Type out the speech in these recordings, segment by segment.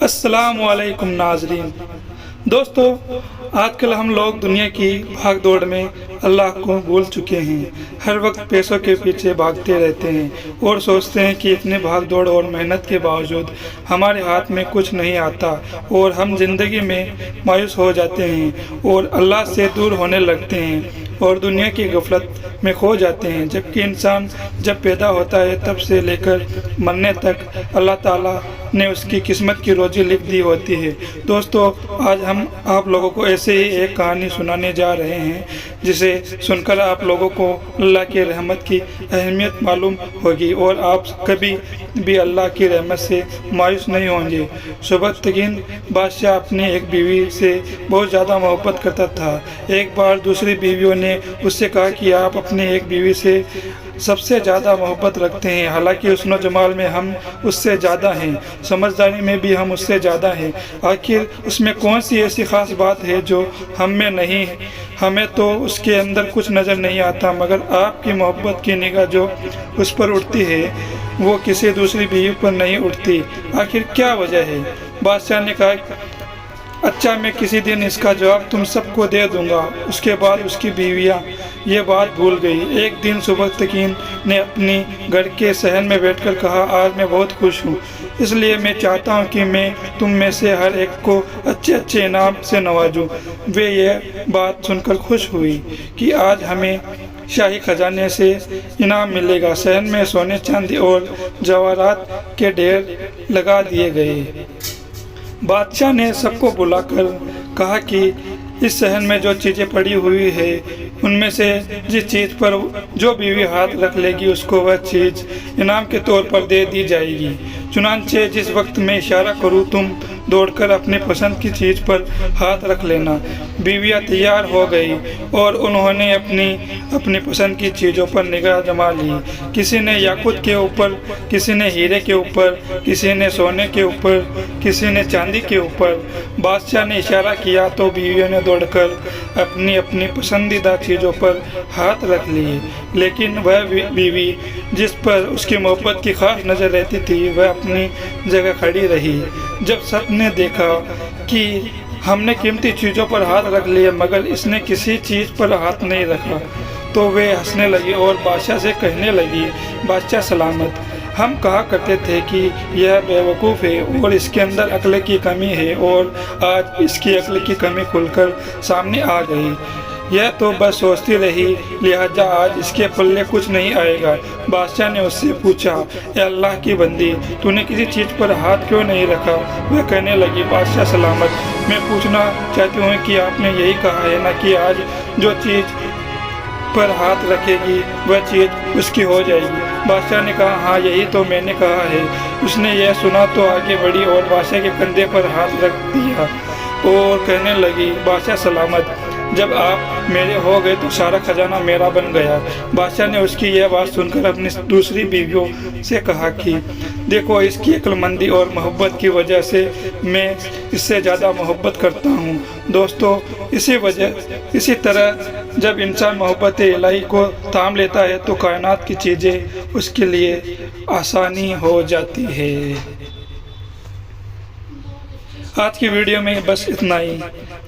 السلام علیکم ناظرین۔ دوستو، آج کل ہم لوگ دنیا کی بھاگ دوڑ میں اللہ کو بھول چکے ہیں۔ ہر وقت پیسوں کے پیچھے بھاگتے رہتے ہیں اور سوچتے ہیں کہ اتنے بھاگ دوڑ اور محنت کے باوجود ہمارے ہاتھ میں کچھ نہیں آتا اور ہم زندگی میں مایوس ہو جاتے ہیں اور اللہ سے دور ہونے لگتے ہیں اور دنیا کی غفلت میں کھو جاتے ہیں۔ جبکہ انسان جب پیدا ہوتا ہے تب سے لے کر مرنے تک اللہ تعالیٰ نے اس کی قسمت کی روزی لکھ دی ہوتی ہے۔ دوستو، آج ہم آپ لوگوں کو ایسے ہی ایک کہانی سنانے جا رہے ہیں جسے سن کر آپ لوگوں کو اللہ کی رحمت کی اہمیت معلوم ہوگی اور آپ کبھی بھی اللہ کی رحمت سے مایوس نہیں ہوں گے۔ سبکتگین بادشاہ اپنی ایک بیوی سے بہت زیادہ محبت کرتا تھا۔ ایک بار دوسری بیویوں نے اس سے کہا کہ آپ اپنی ایک بیوی سے سب سے زیادہ محبت رکھتے ہیں، حالانکہ حسن و جمال میں ہم اس سے زیادہ ہیں، سمجھداری میں بھی ہم اس سے زیادہ ہیں۔ آخر اس میں کون سی ایسی خاص بات ہے جو ہم میں نہیں ہے؟ ہمیں تو اس کے اندر کچھ نظر نہیں آتا، مگر آپ کی محبت کی نگاہ جو اس پر اٹھتی ہے وہ کسی دوسری بیوی پر نہیں اٹھتی۔ آخر کیا وجہ ہے؟ بادشاہ نے کہا، اچھا، میں کسی دن اس کا جواب تم سب کو دے دوں گا۔ اس کے بعد اس کی بیویاں یہ بات بھول گئی۔ ایک دن سبکتگین نے اپنی گھر کے صحن میں بیٹھ کر کہا، آج میں بہت خوش ہوں، اس لیے میں چاہتا ہوں کہ میں تم میں سے ہر ایک کو اچھے اچھے انعام سے نوازوں۔ وہ یہ بات سن کر خوش ہوئی کہ آج ہمیں شاہی خزانے سے انعام ملے گا۔ صحن میں سونے چاندی اور جواہرات کے ڈھیر لگا دیے گئے۔ بادشاہ نے سب کو بلا کر کہا کہ اس صحن میں جو چیزیں پڑی ہوئی ہے ان میں سے جس چیز پر جو بیوی ہاتھ رکھ لے گی اس کو وہ چیز انعام کے طور پر دے دی جائے گی۔ چنانچہ جس وقت میں اشارہ کروں تم دوڑ کر اپنی پسند کی چیز پر ہاتھ رکھ لینا۔ بیویاں تیار ہو گئی اور انہوں نے اپنی پسند کی چیزوں پر نگاہ جما لی۔ کسی نے یاقوت کے اوپر، کسی نے ہیرے کے اوپر، کسی نے سونے کے اوپر، کسی نے چاندی کے اوپر۔ بادشاہ نے اشارہ کیا تو بیویوں نے دوڑ کر اپنی پسندیدہ چیزوں پر ہاتھ رکھ لیے، لیکن وہ بیوی جس پر اس کی محبت کی خاص نظر رہتی تھی وہ اپنی جگہ کھڑی رہی۔ جب سب نے دیکھا کہ ہم نے قیمتی چیزوں پر ہاتھ رکھ لیے مگر اس نے کسی چیز پر ہاتھ نہیں رکھا تو وہ ہنسنے لگی اور بادشاہ سے کہنے لگی، بادشاہ سلامت، ہم کہا کرتے تھے کہ یہ بے وقوف ہے اور اس کے اندر عقل کی کمی ہے، اور آج اس کی عقل کی کمی کھل کر سامنے آ گئی۔ یہ تو بس سوچتی رہی، لہٰذا آج اس کے پلے کچھ نہیں آئے گا۔ بادشاہ نے اس سے پوچھا، اے اللہ کی بندی، تو نے کسی چیز پر ہاتھ کیوں نہیں رکھا؟ وہ کہنے لگی، بادشاہ سلامت، میں پوچھنا چاہتی ہوں کہ آپ نے یہی کہا ہے نا کہ آج جو چیز پر ہاتھ رکھے گی وہ چیز اس کی ہو جائے گی۔ بادشاہ نے کہا، ہاں یہی تو میں نے کہا ہے۔ اس نے یہ سنا تو آگے بڑھی اور بادشاہ کے کندھے پر ہاتھ رکھ دیا اور کہنے لگی، بادشاہ سلامت، جب آپ میرے ہو گئے تو سارا خزانہ میرا بن گیا۔ بادشاہ نے اس کی یہ بات سن کر اپنی دوسری بیویوں سے کہا کہ دیکھو، اس کی عقل مندی اور محبت کی وجہ سے میں اس سے زیادہ محبت کرتا ہوں۔ دوستو، اسی طرح جب انسان محبت الہی کو تھام لیتا ہے تو کائنات کی چیزیں اس کے لیے آسانی ہو جاتی ہے۔ آج کی ویڈیو میں بس اتنا ہی۔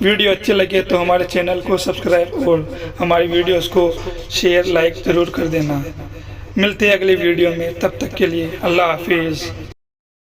ویڈیو اچھی لگے تو ہمارے چینل کو سبسکرائب اور ہماری ویڈیوز کو شیئر، لائک ضرور کر دینا۔ ملتے ہیں اگلی ویڈیو میں، تب تک کے لیے اللہ حافظ۔